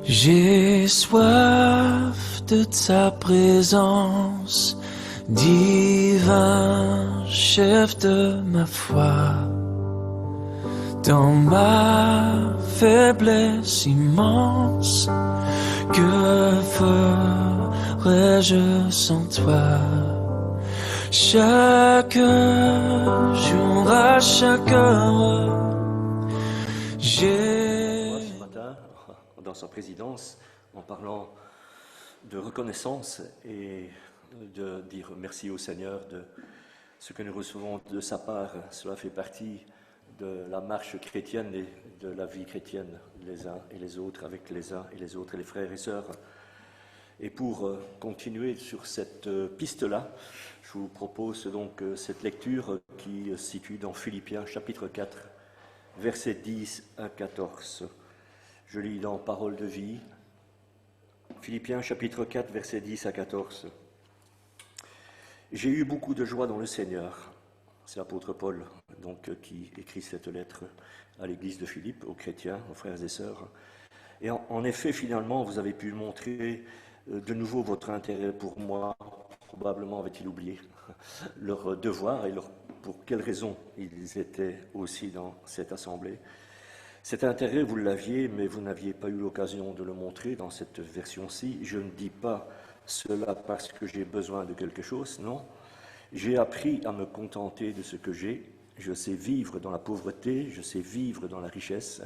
J'ai soif de ta présence, divin chef de ma foi. Dans ma faiblesse immense, que ferais-je sans toi? Chaque jour, à chaque heure, j'ai... Ce matin, dans sa présidence, en parlant de reconnaissance et de dire merci au Seigneur de ce que nous recevons de sa part. Cela fait partie de la marche chrétienne et de la vie chrétienne, les uns et les autres, avec les uns et les autres, les frères et sœurs. Et pour continuer sur cette piste-là, je vous propose donc cette lecture qui se situe dans Philippiens chapitre 4, versets 10 à 14. Je lis dans Parole de vie, Philippiens chapitre 4, versets 10 à 14. J'ai eu beaucoup de joie dans le Seigneur. C'est l'apôtre Paul donc, qui écrit cette lettre à l'église de Philippe, aux chrétiens, aux frères et sœurs. Et en effet, finalement, vous avez pu montrer de nouveau votre intérêt pour moi. Probablement avaient-ils oublié leur devoir et pour quelles raisons ils étaient aussi dans cette assemblée. Cet intérêt, vous l'aviez, mais vous n'aviez pas eu l'occasion de le montrer dans cette version-ci. Je ne dis pas cela parce que j'ai besoin de quelque chose, non. J'ai appris à me contenter de ce que j'ai. Je sais vivre dans la pauvreté, je sais vivre dans la richesse.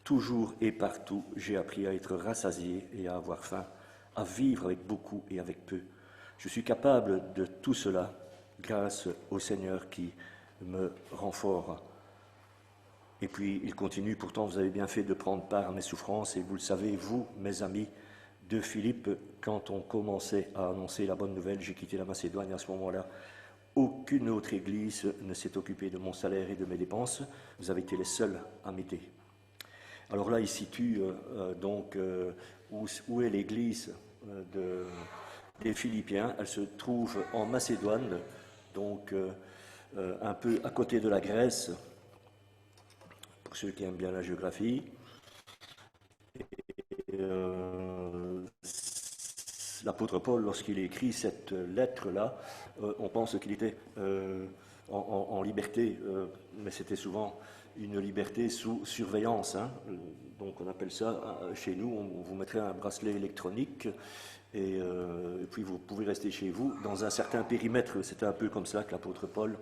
Toujours et partout, j'ai appris à être rassasié et à avoir faim, à vivre avec beaucoup et avec peu. Je suis capable de tout cela grâce au Seigneur qui me rend fort. Et puis il continue, pourtant vous avez bien fait de prendre part à mes souffrances, et vous le savez, vous, mes amis de Philippe, quand on commençait à annoncer la bonne nouvelle, j'ai quitté la Macédoine, et à ce moment-là, aucune autre église ne s'est occupée de mon salaire et de mes dépenses. Vous avez été les seuls à m'aider. Alors là, il situe où est l'église des Philippiens. Elle se trouve en Macédoine, donc un peu à côté de la Grèce, pour ceux qui aiment bien la géographie. L'apôtre Paul, lorsqu'il écrit cette lettre-là, on pense qu'il était en liberté, mais c'était souvent une liberté sous surveillance. Donc on appelle ça, chez nous, on vous mettrait un bracelet électronique et puis vous pouvez rester chez vous dans un certain périmètre. C'était un peu comme ça que l'apôtre Paul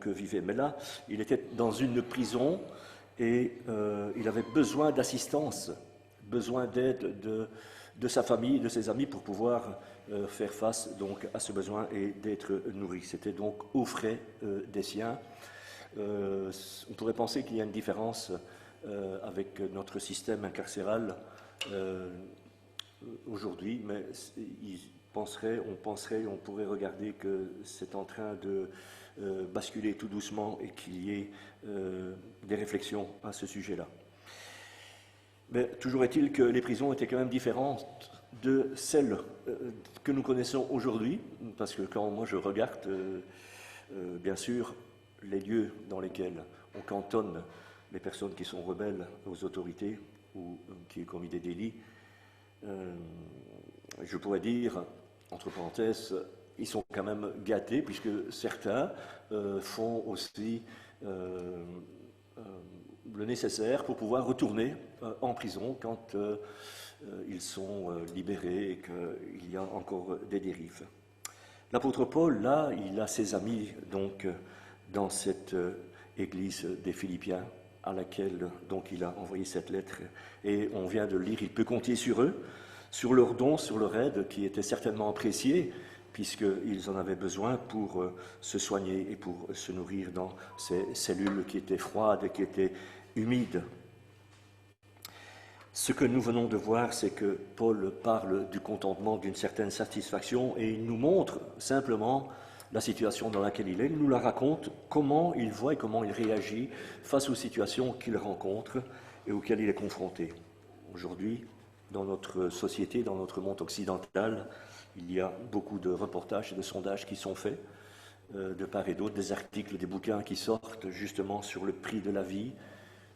vivait. Mais là, il était dans une prison et il avait besoin d'assistance, besoin d'aide de sa famille, de ses amis pour pouvoir faire face donc à ce besoin et d'être nourri. C'était donc aux frais des siens. On pourrait penser qu'il y a une différence avec notre système incarcéral aujourd'hui, mais on pourrait regarder que c'est en train de basculer tout doucement et qu'il y ait des réflexions à ce sujet-là. Mais toujours est-il que les prisons étaient quand même différentes de celles que nous connaissons aujourd'hui, parce que quand moi je regarde, bien sûr, les lieux dans lesquels on cantonne les personnes qui sont rebelles aux autorités ou qui ont commis des délits, je pourrais dire, entre parenthèses, ils sont quand même gâtés, puisque certains font aussi le nécessaire pour pouvoir retourner en prison quand ils sont libérés et qu'il y a encore des dérives. L'apôtre Paul, là, il a ses amis donc dans cette église des Philippiens à laquelle donc il a envoyé cette lettre, et on vient de le lire, il peut compter sur eux, sur leur don, sur leur aide qui était certainement appréciée puisqu'ils en avaient besoin pour se soigner et pour se nourrir dans ces cellules qui étaient froides et qui étaient humides. Ce que nous venons de voir, c'est que Paul parle du contentement, d'une certaine satisfaction, et il nous montre simplement la situation dans laquelle il est. Il nous la raconte, comment il voit et comment il réagit face aux situations qu'il rencontre et auxquelles il est confronté. Aujourd'hui, dans notre société, dans notre monde occidental, il y a beaucoup de reportages et de sondages qui sont faits de part et d'autre, des articles, des bouquins qui sortent justement sur le prix de la vie,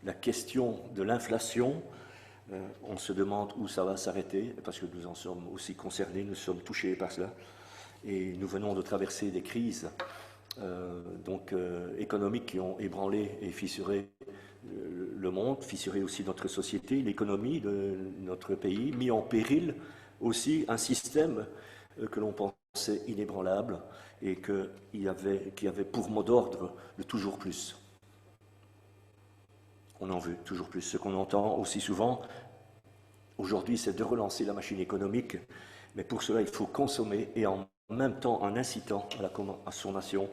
la question de l'inflation, On se demande où ça va s'arrêter, parce que nous en sommes aussi concernés, nous sommes touchés par cela. Et nous venons de traverser des crises économiques qui ont ébranlé et fissuré le monde, fissuré aussi notre société, l'économie de notre pays, mis en péril aussi un système que l'on pensait inébranlable et qui avait pour mot d'ordre le toujours plus. On en veut toujours plus. Ce qu'on entend aussi souvent aujourd'hui, c'est de relancer la machine économique, mais pour cela, il faut consommer et en même temps, en incitant à la consommation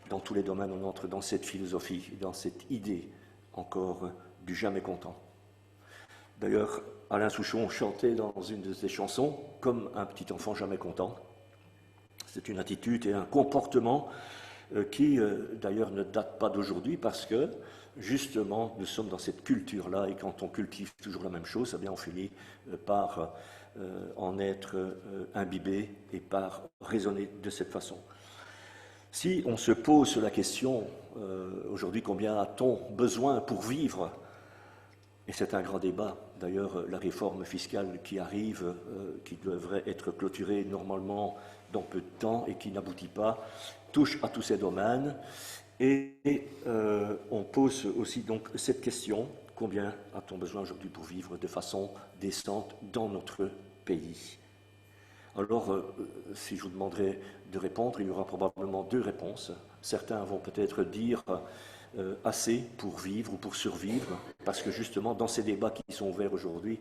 dans tous les domaines, on entre dans cette philosophie, dans cette idée encore du jamais content. D'ailleurs, Alain Souchon chantait dans une de ses chansons « Comme un petit enfant jamais content ». C'est une attitude et un comportement qui, d'ailleurs, ne date pas d'aujourd'hui parce que, justement, nous sommes dans cette culture-là et quand on cultive toujours la même chose, eh bien, on finit par en être imbibé et par raisonner de cette façon. Si on se pose la question, aujourd'hui, combien a-t-on besoin pour vivre? Et c'est un grand débat. D'ailleurs, la réforme fiscale qui arrive, qui devrait être clôturée normalement dans peu de temps et qui n'aboutit pas, touche à tous ces domaines. Et on pose aussi donc cette question, combien a-t-on besoin aujourd'hui pour vivre de façon décente dans notre pays? Alors, si je vous demanderais de répondre, il y aura probablement deux réponses. Certains vont peut-être dire assez pour vivre ou pour survivre, parce que justement, dans ces débats qui sont ouverts aujourd'hui,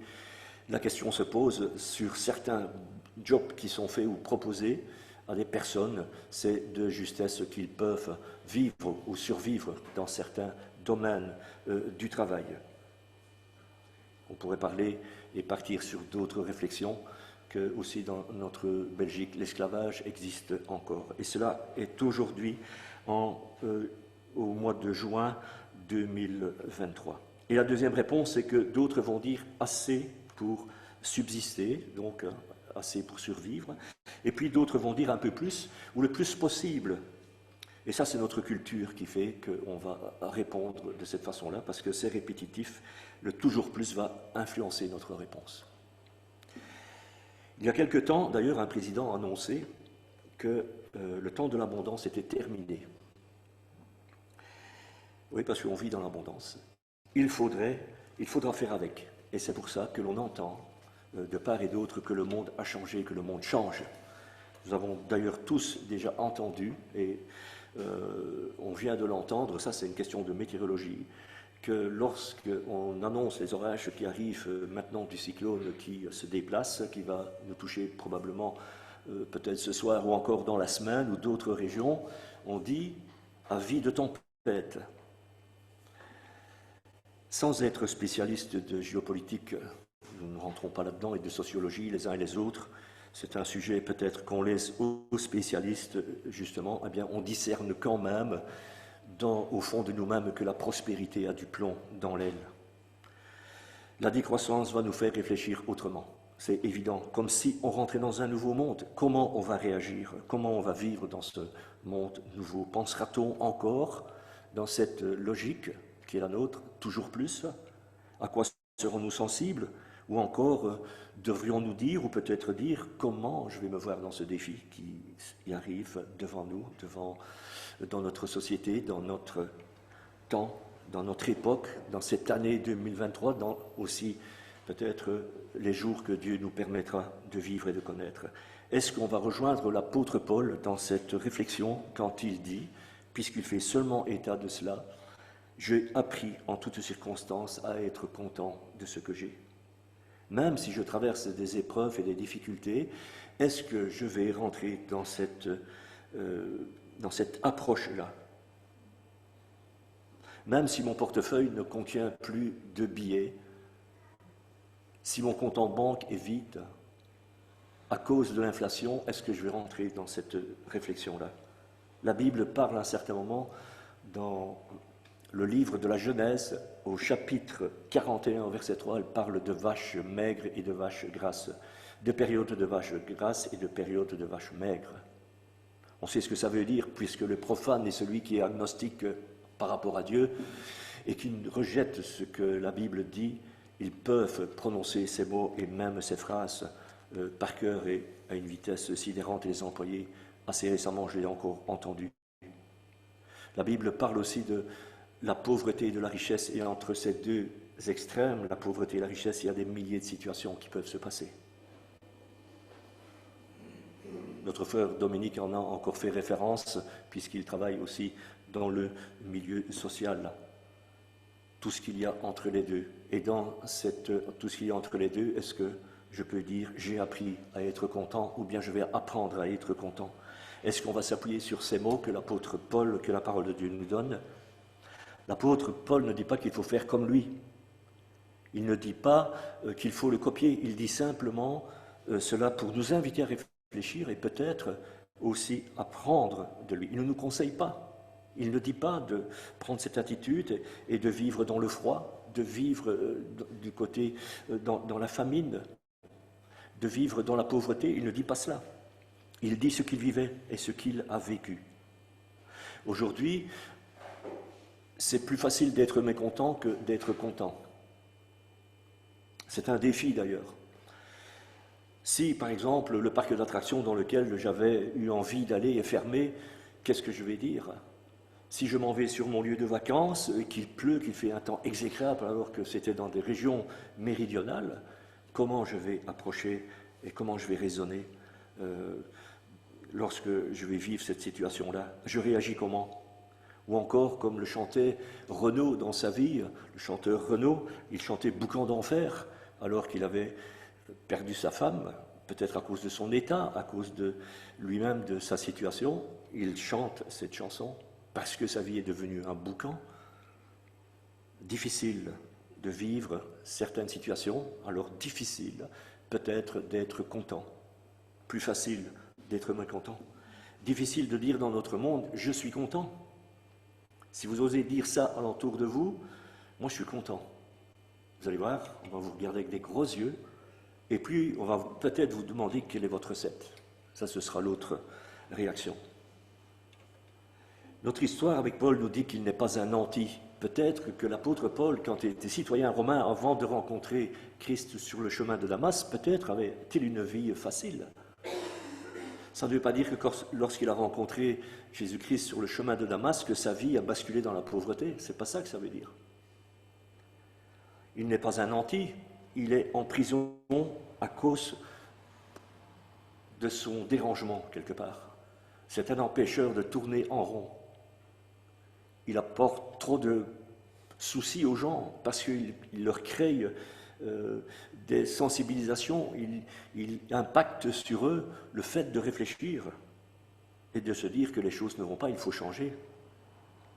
la question se pose sur certains jobs qui sont faits ou proposés à des personnes, c'est de justesse qu'ils peuvent vivre ou survivre dans certains domaines du travail. On pourrait parler et partir sur d'autres réflexions que aussi dans notre Belgique, l'esclavage existe encore. Et cela est aujourd'hui au mois de juin 2023. Et la deuxième réponse, c'est que d'autres vont dire assez pour subsister, donc assez pour survivre. Et puis d'autres vont dire un peu plus, ou le plus possible. Et ça, c'est notre culture qui fait qu'on va répondre de cette façon-là, parce que c'est répétitif. Le toujours plus va influencer notre réponse. Il y a quelque temps, d'ailleurs, un président a annoncé que le temps de l'abondance était terminé. Oui, parce qu'on vit dans l'abondance. Il faudra faire avec. Et c'est pour ça que l'on entend de part et d'autre que le monde a changé, que le monde change. Nous avons d'ailleurs tous déjà entendu, et on vient de l'entendre, ça c'est une question de météorologie, que lorsqu'on annonce les orages qui arrivent maintenant du cyclone qui se déplace, qui va nous toucher probablement peut-être ce soir ou encore dans la semaine ou d'autres régions, on dit avis de tempête. Sans être spécialiste de géopolitique, nous ne rentrons pas là-dedans, et de sociologie les uns et les autres, c'est un sujet peut-être qu'on laisse aux spécialistes, justement, eh bien on discerne quand même au fond de nous-mêmes que la prospérité a du plomb dans l'aile. La décroissance va nous faire réfléchir autrement, c'est évident, comme si on rentrait dans un nouveau monde. Comment on va réagir? Comment on va vivre dans ce monde nouveau? Pensera-t-on encore dans cette logique qui est la nôtre, toujours plus? À quoi serons-nous sensibles? Ou encore, devrions-nous dire, ou peut-être dire, comment je vais me voir dans ce défi qui arrive devant nous, dans notre société, dans notre temps, dans notre époque, dans cette année 2023, dans aussi peut-être les jours que Dieu nous permettra de vivre et de connaître. Est-ce qu'on va rejoindre l'apôtre Paul dans cette réflexion quand il dit, puisqu'il fait seulement état de cela, j'ai appris en toutes circonstances à être content de ce que j'ai. Même si je traverse des épreuves et des difficultés, est-ce que je vais rentrer dans cette approche-là? Même si mon portefeuille ne contient plus de billets, si mon compte en banque est vide, à cause de l'inflation, est-ce que je vais rentrer dans cette réflexion-là? La Bible parle à un certain moment dans le livre de la Genèse, au chapitre 41, verset 3, elle parle de vaches maigres et de vaches grasses, de périodes de vaches grasses et de périodes de vaches maigres. On sait ce que ça veut dire, puisque le profane est celui qui est agnostique par rapport à Dieu et qui rejette ce que la Bible dit Ils peuvent prononcer ces mots et même ces phrases par cœur et à une vitesse sidérante et les employer. Assez récemment, je l'ai encore entendu. La Bible parle aussi de la pauvreté et de la richesse, et entre ces deux extrêmes, la pauvreté et la richesse, il y a des milliers de situations qui peuvent se passer. Notre frère Dominique en a encore fait référence, puisqu'il travaille aussi dans le milieu social. Tout ce qu'il y a entre les deux. Et dans tout ce qu'il y a entre les deux, est-ce que je peux dire j'ai appris à être content, ou bien je vais apprendre à être content? Est-ce qu'on va s'appuyer sur ces mots que l'apôtre Paul, que la parole de Dieu nous donne? L'apôtre Paul ne dit pas qu'il faut faire comme lui. Il ne dit pas qu'il faut le copier. Il dit simplement cela pour nous inviter à réfléchir et peut-être aussi apprendre de lui. Il ne nous conseille pas. Il ne dit pas de prendre cette attitude et de vivre dans le froid, de vivre du côté dans la famine, de vivre dans la pauvreté. Il ne dit pas cela. Il dit ce qu'il vivait et ce qu'il a vécu. Aujourd'hui, c'est plus facile d'être mécontent que d'être content. C'est un défi d'ailleurs. Si, par exemple, le parc d'attractions dans lequel j'avais eu envie d'aller est fermé, qu'est-ce que je vais dire? Si je m'en vais sur mon lieu de vacances, qu'il pleut, qu'il fait un temps exécrable alors que c'était dans des régions méridionales, comment je vais approcher et comment je vais raisonner lorsque je vais vivre cette situation-là? Je réagis comment? Ou encore, comme le chantait Renaud dans sa vie, le chanteur Renaud, il chantait Boucan d'enfer, alors qu'il avait perdu sa femme, peut-être à cause de son état, à cause de lui-même, de sa situation. Il chante cette chanson parce que sa vie est devenue un boucan. Difficile de vivre certaines situations, alors difficile peut-être d'être content, plus facile d'être mécontent. Difficile de dire dans notre monde « je suis content ». Si vous osez dire ça alentour de vous, moi je suis content. Vous allez voir, on va vous regarder avec des gros yeux, et puis on va peut-être vous demander quelle est votre recette. Ça, ce sera l'autre réaction. Notre histoire avec Paul nous dit qu'il n'est pas un anti. Peut-être que l'apôtre Paul, quand il était citoyen romain, avant de rencontrer Christ sur le chemin de Damas, peut-être avait-il une vie facile. Ça ne veut pas dire que lorsqu'il a rencontré Jésus-Christ sur le chemin de Damas, que sa vie a basculé dans la pauvreté. C'est pas ça que ça veut dire. Il n'est pas un anti, il est en prison à cause de son dérangement quelque part. C'est un empêcheur de tourner en rond. Il apporte trop de soucis aux gens parce qu'il leur crée des sensibilisations, il impacte sur eux le fait de réfléchir et de se dire que les choses ne vont pas, il faut changer.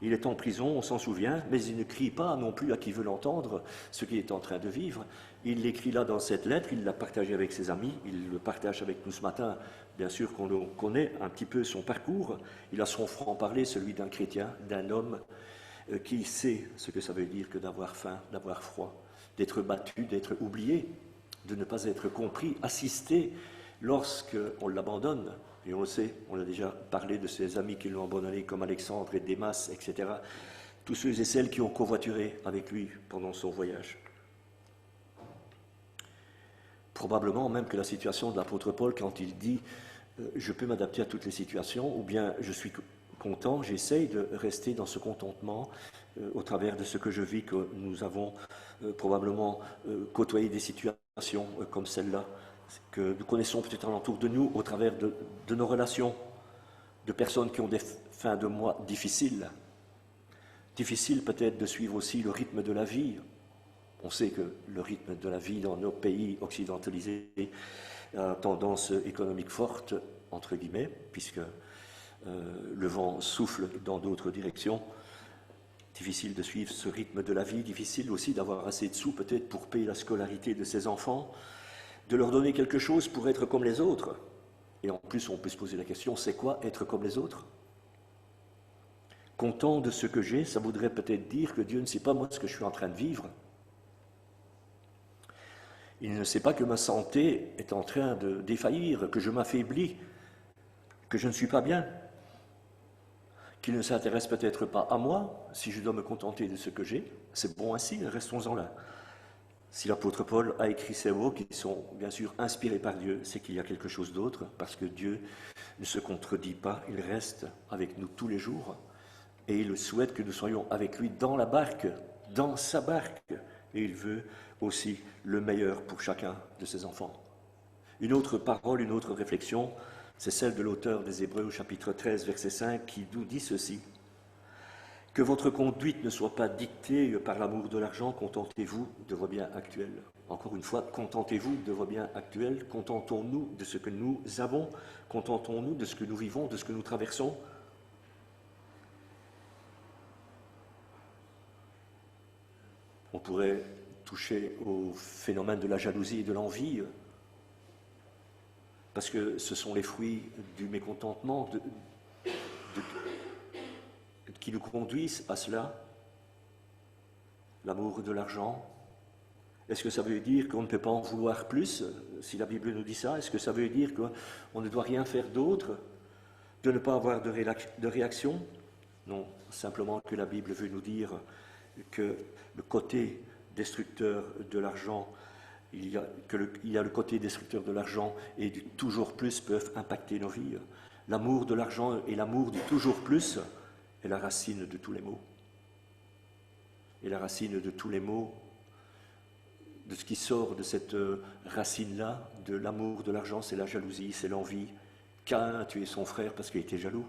Il est en prison, on s'en souvient, mais il ne crie pas non plus à qui veut l'entendre ce qu'il est en train de vivre. Il l'écrit là dans cette lettre, il l'a partagé avec ses amis, il le partage avec nous ce matin. Bien sûr qu'on connaît un petit peu son parcours. Il a son franc-parler, celui d'un chrétien, d'un homme qui sait ce que ça veut dire que d'avoir faim, d'avoir froid, d'être battu, d'être oublié, de ne pas être compris, assisté lorsqu'on l'abandonne. Et on le sait, on a déjà parlé de ses amis qui l'ont abandonné, comme Alexandre et Démas, etc. Tous ceux et celles qui ont covoituré avec lui pendant son voyage. Probablement même que la situation de l'apôtre Paul, quand il dit « je peux m'adapter à toutes les situations » ou bien « je suis content », j'essaye de rester dans ce contentement au travers de ce que je vis, que nous avons probablement côtoyé des situations comme celle-là, que nous connaissons peut-être alentour de nous au travers de nos relations, de personnes qui ont des fins de mois difficiles. Difficile peut-être de suivre aussi le rythme de la vie. On sait que le rythme de la vie dans nos pays occidentalisés a tendance économique forte, entre guillemets, puisque le vent souffle dans d'autres directions. Difficile de suivre ce rythme de la vie, difficile aussi d'avoir assez de sous peut-être pour payer la scolarité de ses enfants, de leur donner quelque chose pour être comme les autres. Et en plus, on peut se poser la question, c'est quoi être comme les autres? Content de ce que j'ai, ça voudrait peut-être dire que Dieu ne sait pas moi ce que je suis en train de vivre. Il ne sait pas que ma santé est en train de défaillir, que je m'affaiblis, que je ne suis pas bien, qu'il ne s'intéresse peut-être pas à moi, si je dois me contenter de ce que j'ai. C'est bon ainsi, restons-en là. Si l'apôtre Paul a écrit ces mots qui sont bien sûr inspirés par Dieu, c'est qu'il y a quelque chose d'autre, parce que Dieu ne se contredit pas, il reste avec nous tous les jours, et il souhaite que nous soyons avec lui dans la barque, dans sa barque, et il veut aussi le meilleur pour chacun de ses enfants. Une autre parole, une autre réflexion, c'est celle de l'auteur des Hébreux au chapitre 13, verset 5, qui nous dit ceci. Que votre conduite ne soit pas dictée par l'amour de l'argent, contentez-vous de vos biens actuels. Encore une fois, contentez-vous de vos biens actuels, contentons-nous de ce que nous avons, contentons-nous de ce que nous vivons, de ce que nous traversons. On pourrait toucher au phénomène de la jalousie et de l'envie, parce que ce sont les fruits du mécontentement qui nous conduisent à cela. L'amour de l'argent. Est-ce que ça veut dire qu'on ne peut pas en vouloir plus, si la Bible nous dit ça? Est-ce que ça veut dire qu'on ne doit rien faire d'autre, de ne pas avoir de réaction? Non, simplement que la Bible veut nous dire que le côté destructeur de l'argent, il y a le côté destructeur de l'argent et du toujours plus peuvent impacter nos vies. L'amour de l'argent et l'amour du toujours plus est la racine de tous les maux. Et la racine de tous les maux, de ce qui sort de cette racine-là, de l'amour de l'argent, c'est la jalousie, c'est l'envie. Caïn a tué son frère parce qu'il était jaloux.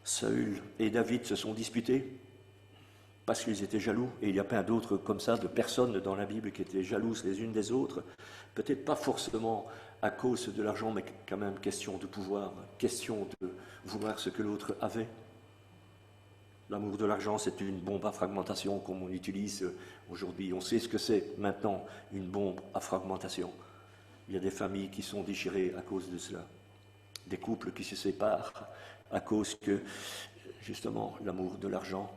Saül et David se sont disputés parce qu'ils étaient jaloux. Et il y a plein d'autres comme ça, de personnes dans la Bible qui étaient jalouses les unes des autres. Peut-être pas forcément à cause de l'argent, mais quand même question de pouvoir, question de vouloir ce que l'autre avait. L'amour de l'argent, c'est une bombe à fragmentation comme on utilise aujourd'hui. On sait ce que c'est maintenant, une bombe à fragmentation. Il y a des familles qui sont déchirées à cause de cela. Des couples qui se séparent à cause que, justement, l'amour de l'argent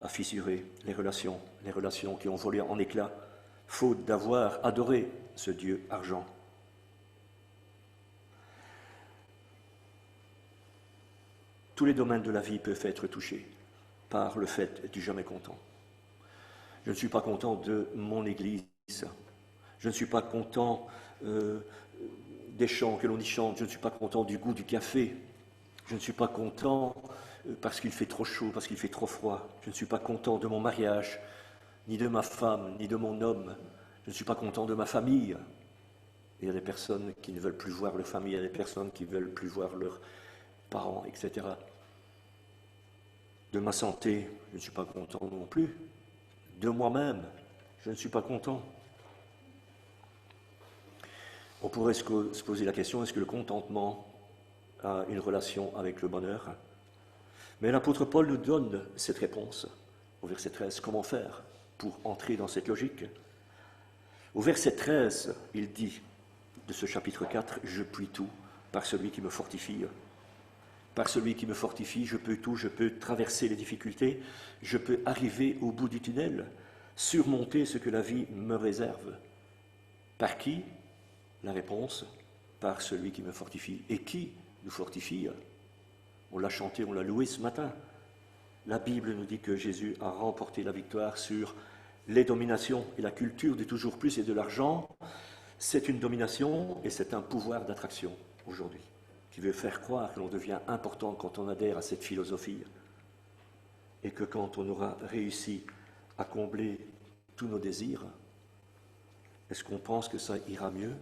a fissuré les relations qui ont volé en éclats, faute d'avoir adoré ce Dieu argent. Tous les domaines de la vie peuvent être touchés par le fait d'être jamais content. Je ne suis pas content de mon Église. Je ne suis pas content des chants que l'on y chante. Je ne suis pas content du goût du café. Je ne suis pas content parce qu'il fait trop chaud, parce qu'il fait trop froid. Je ne suis pas content de mon mariage, ni de ma femme, ni de mon homme. Je ne suis pas content de ma famille. Il y a des personnes qui ne veulent plus voir leur famille, il y a des personnes qui ne veulent plus voir leurs parents, etc. De ma santé, je ne suis pas content non plus. De moi-même, je ne suis pas content. On pourrait se poser la question, est-ce que le contentement a une relation avec le bonheur? Mais l'apôtre Paul nous donne cette réponse au verset 13. Comment faire pour entrer dans cette logique? Au verset 13, il dit de ce chapitre 4, « Je puis tout par celui qui me fortifie ». Par celui qui me fortifie, je peux tout, je peux traverser les difficultés, je peux arriver au bout du tunnel, surmonter ce que la vie me réserve. Par qui? La réponse, par celui qui me fortifie. Et qui nous fortifie? On l'a chanté, on l'a loué ce matin. La Bible nous dit que Jésus a remporté la victoire sur les dominations et la culture du toujours plus et de l'argent. C'est une domination et c'est un pouvoir d'attraction aujourd'hui, qui veut faire croire que l'on devient important quand on adhère à cette philosophie et que quand on aura réussi à combler tous nos désirs, est-ce qu'on pense que ça ira mieux?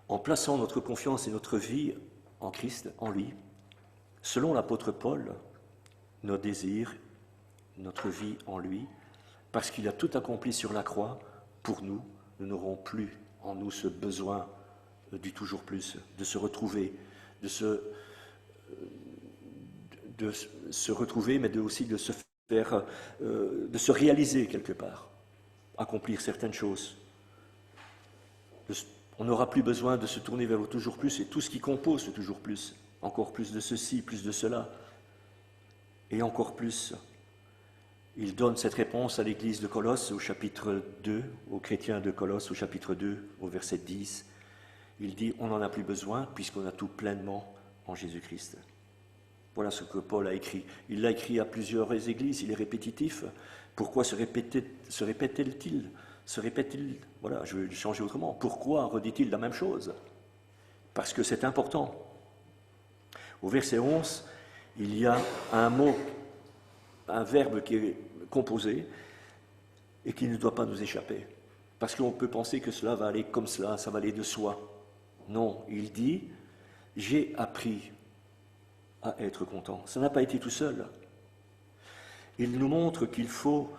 En plaçant notre confiance et notre vie en Christ, en lui, selon l'apôtre Paul, nos désirs, notre vie en lui, parce qu'il a tout accompli sur la croix, pour nous, nous n'aurons plus en nous ce besoin du toujours plus, de se retrouver, de se retrouver, mais aussi de se faire, de se réaliser quelque part, accomplir certaines choses. On n'aura plus besoin de se tourner vers le toujours plus et tout ce qui compose ce toujours plus, encore plus de ceci, plus de cela, et encore plus. Il donne cette réponse à l'église de Colosse au chapitre 2, aux chrétiens de Colosse au chapitre 2, au verset 10. Il dit, on n'en a plus besoin puisqu'on a tout pleinement en Jésus-Christ. Voilà ce que Paul a écrit. Il l'a écrit à plusieurs églises, il est répétitif. Pourquoi se répète-t-il? Voilà, je vais le changer autrement. Pourquoi redit-il la même chose? Parce que c'est important. Au verset 11, il y a un mot, un verbe qui est composé et qui ne doit pas nous échapper. Parce qu'on peut penser que cela va aller comme cela, ça va aller de soi. Non, il dit « j'ai appris à être content ». Ça n'a pas été tout seul. Il nous montre qu'il faut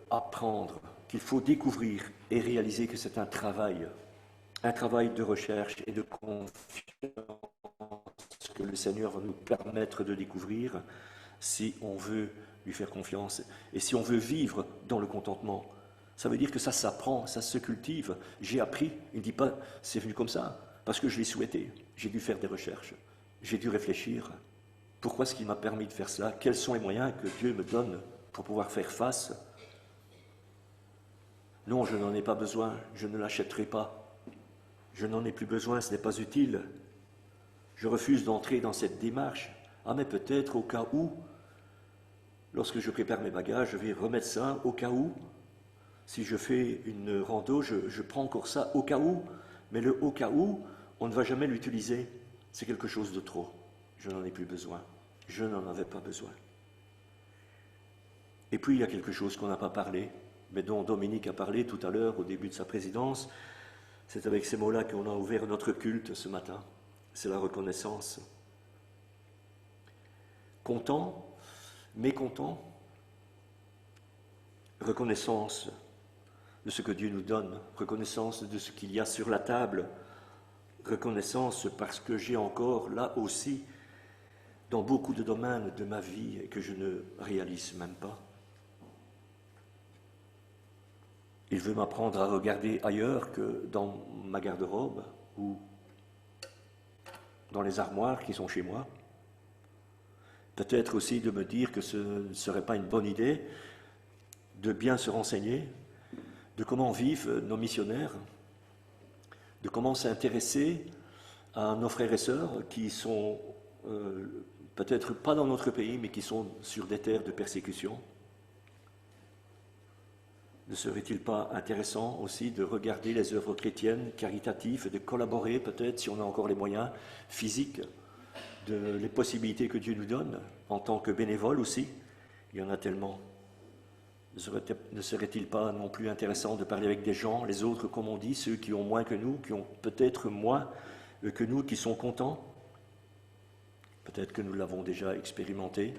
apprendre, qu'il faut découvrir et réaliser que c'est un travail de recherche et de confiance que le Seigneur va nous permettre de découvrir si on veut lui faire confiance et si on veut vivre dans le contentement. Ça veut dire que ça s'apprend, ça se cultive. J'ai appris, il ne dit pas c'est venu comme ça, parce que je l'ai souhaité. J'ai dû faire des recherches, j'ai dû réfléchir. Pourquoi est-ce qu'il m'a permis de faire cela? Quels sont les moyens que Dieu me donne pour pouvoir faire face? Non, je n'en ai pas besoin, je ne l'achèterai pas. Je n'en ai plus besoin, ce n'est pas utile. Je refuse d'entrer dans cette démarche. Ah, mais peut-être au cas où, lorsque je prépare mes bagages, je vais remettre ça au cas où. Si je fais une rando, je prends encore ça au cas où. Mais le au cas où, on ne va jamais l'utiliser. C'est quelque chose de trop. Je n'en ai plus besoin. Je n'en avais pas besoin. Et puis, il y a quelque chose qu'on n'a pas parlé, mais dont Dominique a parlé tout à l'heure au début de sa présidence. C'est avec ces mots-là qu'on a ouvert notre culte ce matin. C'est la reconnaissance. Content, mécontent, reconnaissance de ce que Dieu nous donne, reconnaissance de ce qu'il y a sur la table, reconnaissance parce que j'ai encore là aussi dans beaucoup de domaines de ma vie et que je ne réalise même pas. Il veut m'apprendre à regarder ailleurs que dans ma garde-robe ou dans les armoires qui sont chez moi. Peut-être aussi de me dire que ce ne serait pas une bonne idée de bien se renseigner de comment vivent nos missionnaires, de comment s'intéresser à nos frères et sœurs qui sont peut-être pas dans notre pays, mais qui sont sur des terres de persécution. Ne serait-il pas intéressant aussi de regarder les œuvres chrétiennes, caritatives, et de collaborer peut-être, si on a encore les moyens physiques, les possibilités que Dieu nous donne, en tant que bénévole aussi? Il y en a tellement. Ne serait-il pas non plus intéressant de parler avec des gens, les autres, comme on dit, ceux qui ont moins que nous, qui ont peut-être moins que nous, qui sont contents? Peut-être que nous l'avons déjà expérimenté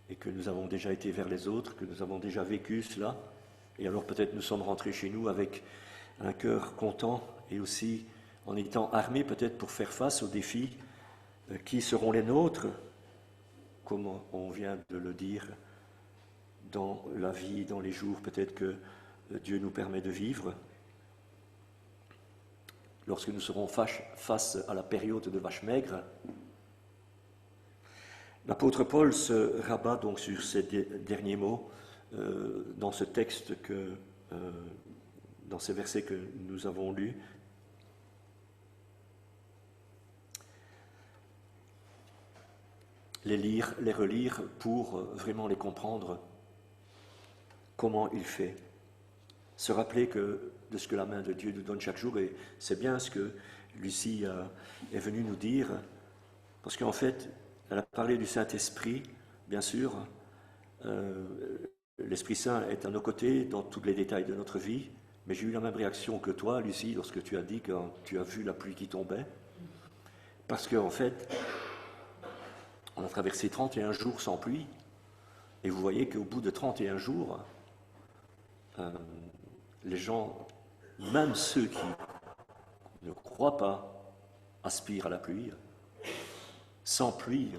et que nous avons déjà été vers les autres, que nous avons déjà vécu cela. Et alors peut-être nous sommes rentrés chez nous avec un cœur content et aussi en étant armés peut-être pour faire face aux défis qui seront les nôtres, comme on vient de le dire, dans la vie, dans les jours peut-être que Dieu nous permet de vivre. Lorsque nous serons face à la période de vache maigre, l'apôtre Paul se rabat donc sur ces derniers mots dans ce texte, dans ces versets que nous avons lus. Les lire, les relire pour vraiment les comprendre, comment il fait. Se rappeler de ce que la main de Dieu nous donne chaque jour, et c'est bien ce que Lucie est venue nous dire, parce qu'en fait, elle a parlé du Saint-Esprit, bien sûr. L'Esprit Saint est à nos côtés dans tous les détails de notre vie, mais j'ai eu la même réaction que toi, Lucie, lorsque tu as dit quand tu as vu la pluie qui tombait, parce qu'en fait, on a traversé 31 jours sans pluie, et vous voyez qu'au bout de 31 jours, les gens, même ceux qui ne croient pas, aspirent à la pluie. Sans pluie,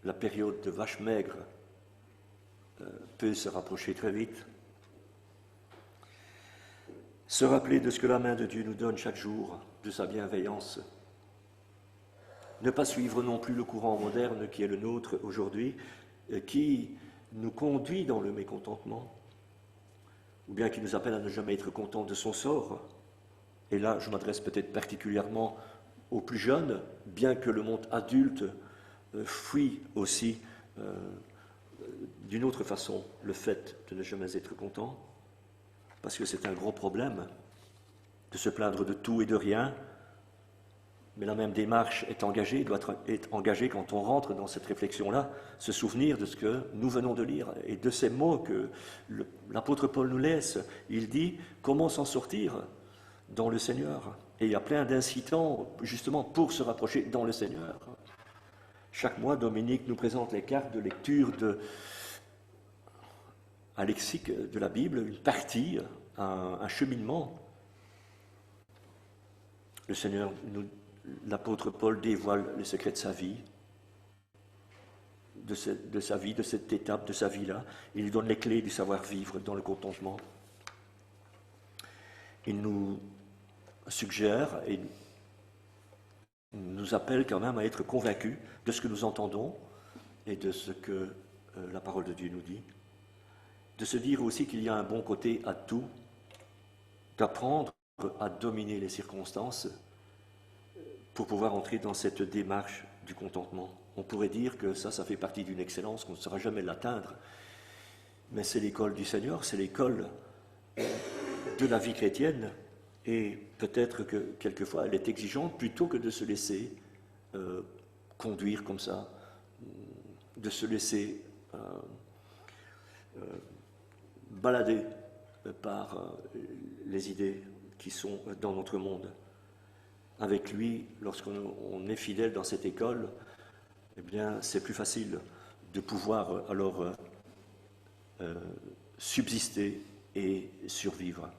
la période de vache maigre peut se rapprocher très vite. Se rappeler de ce que la main de Dieu nous donne chaque jour, de sa bienveillance. Ne pas suivre non plus le courant moderne qui est le nôtre aujourd'hui, qui nous conduit dans le mécontentement, ou bien qui nous appelle à ne jamais être content de son sort. Et là, je m'adresse peut-être particulièrement aux plus jeunes, bien que le monde adulte fuit aussi d'une autre façon le fait de ne jamais être content, parce que c'est un gros problème de se plaindre de tout et de rien, mais la même démarche est engagée, doit être engagée quand on rentre dans cette réflexion-là, se souvenir de ce que nous venons de lire et de ces mots que l'apôtre Paul nous laisse. Il dit comment s'en sortir dans le Seigneur. Et il y a plein d'incitants justement pour se rapprocher dans le Seigneur. Chaque mois, Dominique nous présente les cartes de lecture un lexique de la Bible, une partie, un cheminement. Le Seigneur, l'apôtre Paul dévoile les secrets de sa vie, de cette étape de sa vie-là. Il lui donne les clés du savoir-vivre dans le contentement. Il nous suggère et nous appelle quand même à être convaincus de ce que nous entendons et de ce que la parole de Dieu nous dit. De se dire aussi qu'il y a un bon côté à tout, d'apprendre à dominer les circonstances pour pouvoir entrer dans cette démarche du contentement. On pourrait dire que ça fait partie d'une excellence qu'on ne saura jamais l'atteindre, mais c'est l'école du Seigneur, c'est l'école de la vie chrétienne, et peut-être que quelquefois elle est exigeante plutôt que de se laisser conduire comme ça, de se laisser balader par les idées qui sont dans notre monde. Avec lui, lorsqu'on est fidèle dans cette école, eh bien, c'est plus facile de pouvoir alors subsister et survivre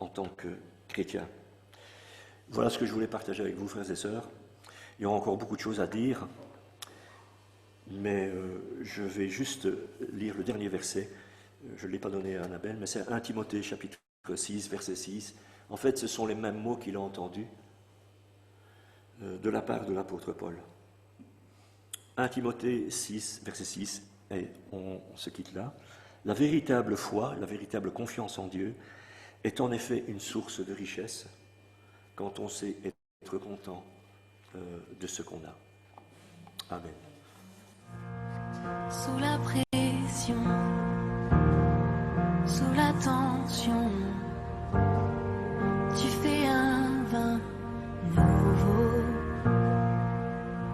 en tant que chrétien. Voilà ce que je voulais partager avec vous, frères et sœurs. Il y aura encore beaucoup de choses à dire, mais je vais juste lire le dernier verset. Je ne l'ai pas donné à Annabelle, mais c'est 1 Timothée chapitre 6, verset 6. En fait, ce sont les mêmes mots qu'il a entendus de la part de l'apôtre Paul. 1 Timothée 6, verset 6, et on se quitte là. La véritable foi, la véritable confiance en Dieu est en effet une source de richesse quand on sait être content de ce qu'on a. Amen. Sous la pression